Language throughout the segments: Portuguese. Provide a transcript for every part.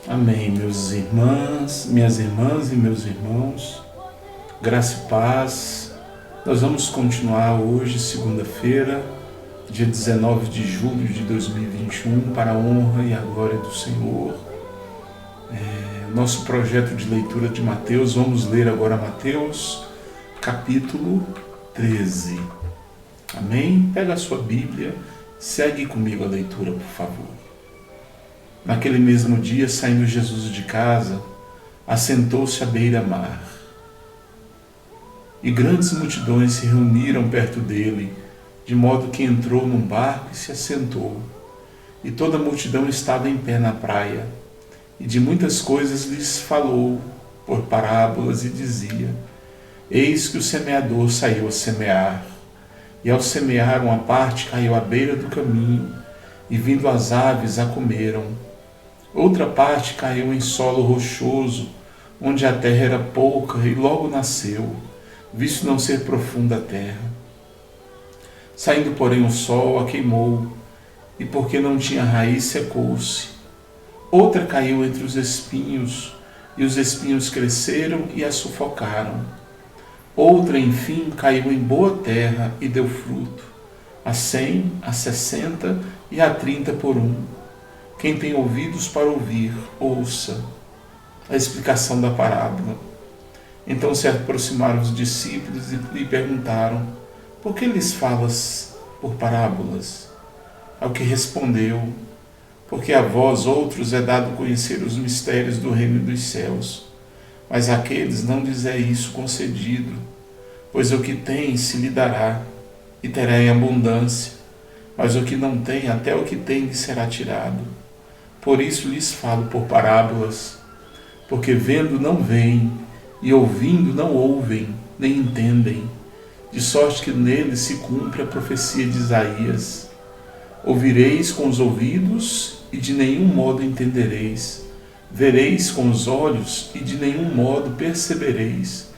Amém, minhas irmãs e meus irmãos, graça e paz. Nós vamos continuar hoje, segunda-feira, dia 19 de julho de 2021, para a honra e a glória do Senhor. Nosso projeto de leitura de Mateus, vamos ler agora Mateus, capítulo 13. Amém? Pega a sua Bíblia, segue comigo a leitura, por favor. Naquele mesmo dia, saindo Jesus de casa, assentou-se à beira-mar. E grandes multidões se reuniram perto dele, de modo que entrou num barco e se assentou. E toda a multidão estava em pé na praia. E de muitas coisas lhes falou por parábolas e dizia: Eis que o semeador saiu a semear. E ao semear, uma parte caiu à beira do caminho, e vindo as aves a comeram. Outra parte caiu em solo rochoso, onde a terra era pouca, e logo nasceu, visto não ser profunda a terra. Saindo, porém, o sol a queimou, e porque não tinha raiz, secou-se. Outra caiu entre os espinhos, e os espinhos cresceram e a sufocaram. Outra, enfim, caiu em boa terra e deu fruto, a 100, a 60 e a 30 por um. Quem tem ouvidos para ouvir, ouça a explicação da parábola. Então se aproximaram os discípulos e lhe perguntaram: Por que lhes falas por parábolas? Ao que respondeu: Porque a vós outros é dado conhecer os mistérios do reino dos céus, mas àqueles não lhes é isso concedido, pois o que tem se lhe dará, e terá em abundância, mas o que não tem, até o que tem lhe será tirado. Por isso lhes falo por parábolas, porque vendo não veem, e ouvindo não ouvem, nem entendem, de sorte que neles se cumpre a profecia de Isaías. Ouvireis com os ouvidos, e de nenhum modo entendereis. Vereis com os olhos, e de nenhum modo percebereis,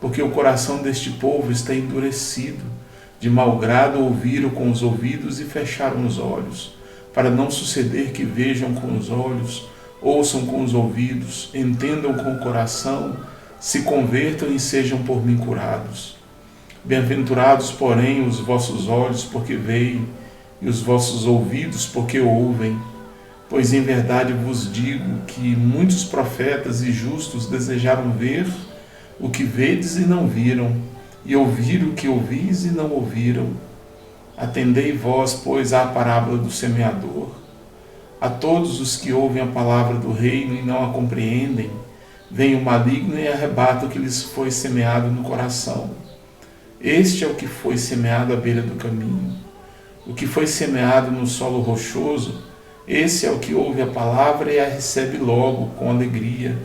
porque o coração deste povo está endurecido, de mau grado ouviram com os ouvidos e fecharam os olhos, para não suceder que vejam com os olhos, ouçam com os ouvidos, entendam com o coração, se convertam e sejam por mim curados. Bem-aventurados, porém, os vossos olhos, porque veem, e os vossos ouvidos, porque ouvem. Pois em verdade vos digo que muitos profetas e justos desejaram ver o que vedes e não viram, e ouvir o que ouvis e não ouviram. Atendei vós, pois, à parábola do semeador. A todos os que ouvem a palavra do reino e não a compreendem, vem o maligno e arrebata o que lhes foi semeado no coração. Este é o que foi semeado à beira do caminho. O que foi semeado no solo rochoso, esse é o que ouve a palavra e a recebe logo, com alegria,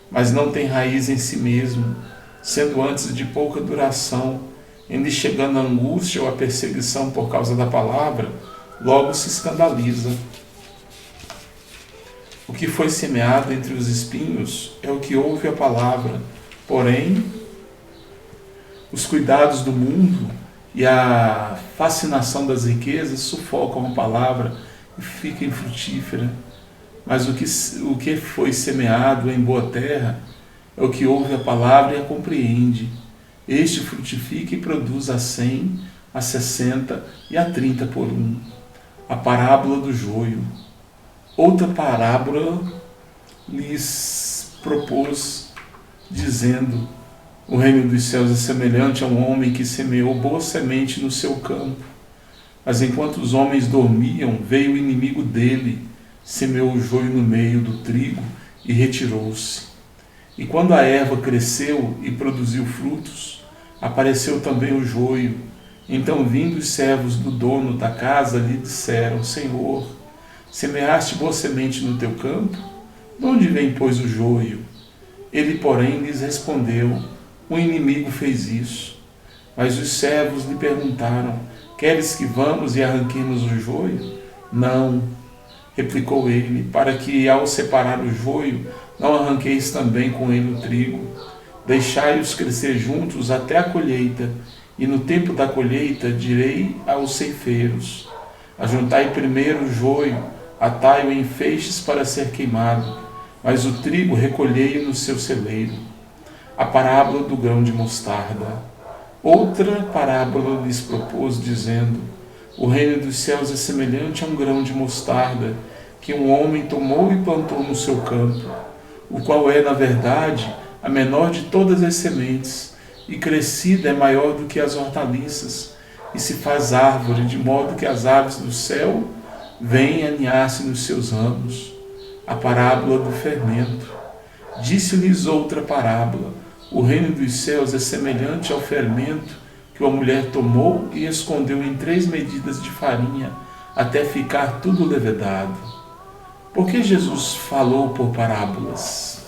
mas não tem raiz em si mesmo, sendo antes de pouca duração, em lhe chegando a angústia ou a perseguição por causa da palavra, logo se escandaliza. O que foi semeado entre os espinhos é o que ouve a palavra, porém, os cuidados do mundo e a fascinação das riquezas sufocam a palavra e fica infrutífera. Mas o que foi semeado em boa terra é o que ouve a palavra e a compreende. Este frutifica e produz a 100, a 60 e a 30 por um. A parábola do joio. Outra parábola lhes propôs, dizendo: O reino dos céus é semelhante a um homem que semeou boa semente no seu campo. Mas enquanto os homens dormiam, veio o inimigo dele, semeou o joio no meio do trigo e retirou-se. E quando a erva cresceu e produziu frutos, apareceu também o joio. Então, vindo os servos do dono da casa, lhe disseram: Senhor, Semeaste boa semente no teu campo? De onde vem, pois, o joio? Ele, porém, lhes respondeu: o inimigo fez isso. Mas os servos lhe perguntaram: queres que vamos e arranquemos o joio? Não, replicou ele, para que, ao separar o joio, não arranqueis também com ele o trigo. Deixai-os crescer juntos até a colheita, e no tempo da colheita direi aos ceifeiros: ajuntai primeiro o joio, atai-o em feixes para ser queimado, mas o trigo recolhei-o no seu celeiro. A parábola do grão de mostarda. Outra parábola lhes propôs, dizendo: o reino dos céus é semelhante a um grão de mostarda, que um homem tomou e plantou no seu campo, o qual é, na verdade, a menor de todas as sementes, e crescida é maior do que as hortaliças, e se faz árvore, de modo que as aves do céu vêm aninhar-se nos seus ramos. A parábola do fermento. Disse-lhes outra parábola: o reino dos céus é semelhante ao fermento que uma mulher tomou e escondeu em 3 medidas de farinha, até ficar tudo levedado. Por que Jesus falou por parábolas?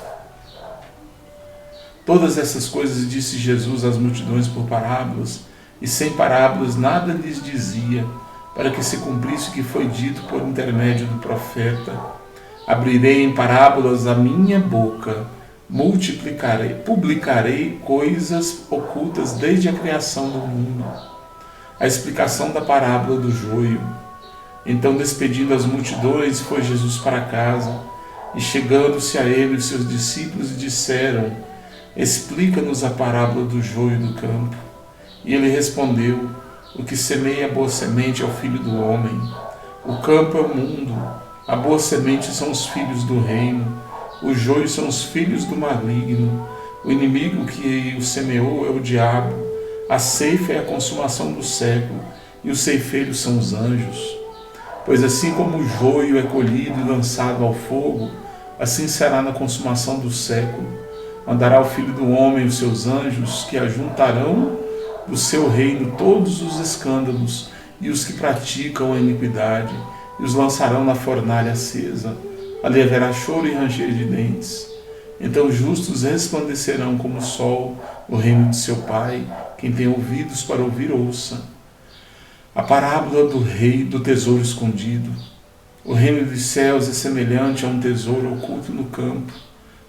Todas essas coisas disse Jesus às multidões por parábolas, e sem parábolas nada lhes dizia, para que se cumprisse o que foi dito por intermédio do profeta: abrirei em parábolas a minha boca, publicarei coisas ocultas desde a criação do mundo. A explicação da parábola do joio. Então, despedindo as multidões, foi Jesus para casa, e chegando-se a ele, os seus discípulos disseram: explica-nos a parábola do joio do campo. E ele respondeu: o que semeia a boa semente é o Filho do homem. O campo é o mundo, a boa semente são os filhos do reino, o joio são os filhos do maligno. O inimigo que o semeou é o diabo. A ceifa é a consumação do século, e os ceifeiros são os anjos. Pois assim como o joio é colhido e lançado ao fogo, assim será na consumação do século. Mandará o Filho do homem os seus anjos, que ajuntarão do seu reino todos os escândalos e os que praticam a iniquidade, e os lançarão na fornalha acesa. Ali haverá choro e ranger de dentes. Então os justos resplandecerão como o sol no reino de seu Pai. Quem tem ouvidos para ouvir, ouça. A parábola do rei do tesouro escondido. O reino dos céus é semelhante a um tesouro oculto no campo,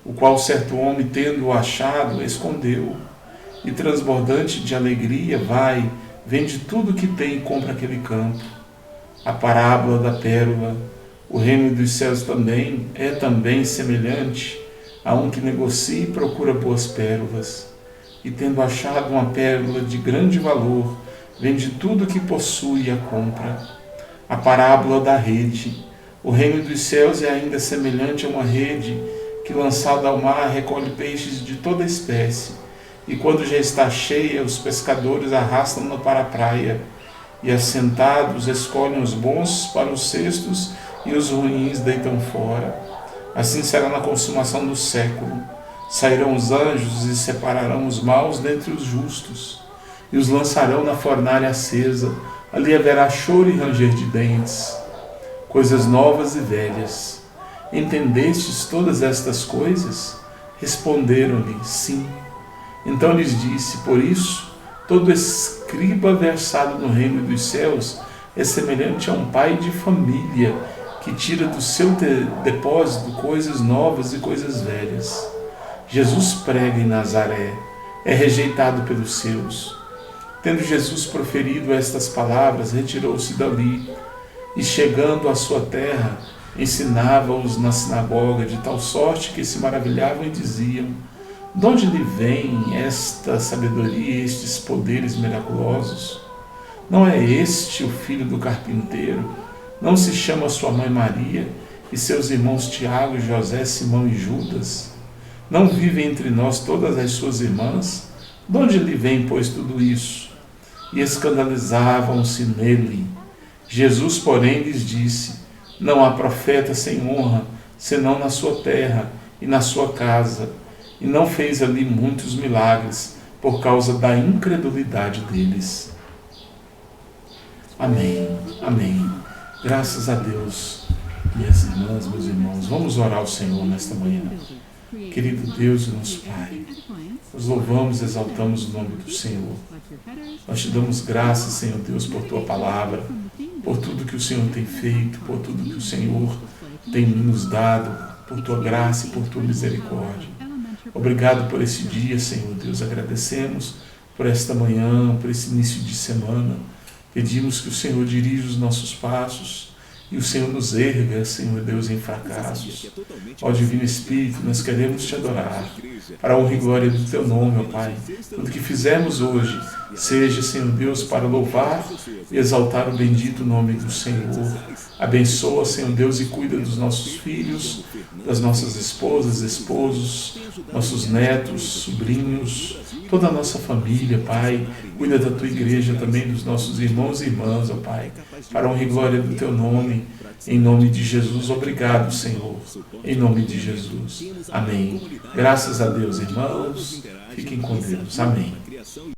o qual certo homem, tendo-o achado, escondeu, e transbordante de alegria vai, vende tudo o que tem e compra aquele campo. A parábola da pérola. O reino dos céus é também semelhante a um que negocia e procura boas pérolas, e tendo achado uma pérola de grande valor, vende tudo o que possui e a compra. A parábola da rede. O reino dos céus é ainda semelhante a uma rede que, lançada ao mar, recolhe peixes de toda espécie, e quando já está cheia, os pescadores arrastam-na para a praia, e assentados escolhem os bons para os cestos, e os ruins deitam fora. Assim será na consumação do século. Sairão os anjos e separarão os maus dentre os justos, e os lançarão na fornalha acesa. Ali haverá choro e ranger de dentes. Coisas novas e velhas. Entendestes todas estas coisas? Responderam-lhe: sim. Então lhes disse: por isso, todo escriba versado no reino dos céus é semelhante a um pai de família, que tira do seu depósito coisas novas e coisas velhas. Jesus prega em Nazaré, é rejeitado pelos seus. Tendo Jesus proferido estas palavras, retirou-se dali, e chegando à sua terra, ensinava-os na sinagoga, de tal sorte que se maravilhavam e diziam: de onde lhe vem esta sabedoria e estes poderes miraculosos? Não é este o filho do carpinteiro? Não se chama sua mãe Maria, e seus irmãos Tiago, José, Simão e Judas? Não vivem entre nós todas as suas irmãs? De onde lhe vem, pois, tudo isso? E escandalizavam-se nele. Jesus, porém, lhes disse: não há profeta sem honra, senão na sua terra e na sua casa. E não fez ali muitos milagres, por causa da incredulidade deles. Amém. Amém. Graças a Deus Minhas irmãs, meus irmãos, vamos orar ao Senhor nesta manhã. Querido Deus e nosso Pai, nós louvamos e exaltamos o nome do Senhor. Nós te damos graças, Senhor Deus, por Tua palavra, por tudo que o Senhor tem feito, por tudo que o Senhor tem nos dado, por Tua graça e por Tua misericórdia. Obrigado por esse dia, Senhor Deus. Agradecemos por esta manhã, por esse início de semana. Pedimos que o Senhor dirija os nossos passos e o Senhor nos erga, Senhor Deus, em fracassos. Ó Divino Espírito, nós queremos Te adorar, para a honra e glória do Teu nome, ó Pai. Tudo que fizermos hoje, seja, Senhor Deus, para louvar e exaltar o bendito nome do Senhor. Abençoa, Senhor Deus, e cuida dos nossos filhos, das nossas esposas, esposos, nossos netos, sobrinhos, toda a nossa família, Pai. Cuida da Tua igreja também, dos nossos irmãos e irmãs, ó Pai, para a honra e glória do Teu nome. Em nome de Jesus, obrigado, Senhor. Em nome de Jesus. Amém. Graças a Deus, irmãos. Fiquem com Deus. Amém.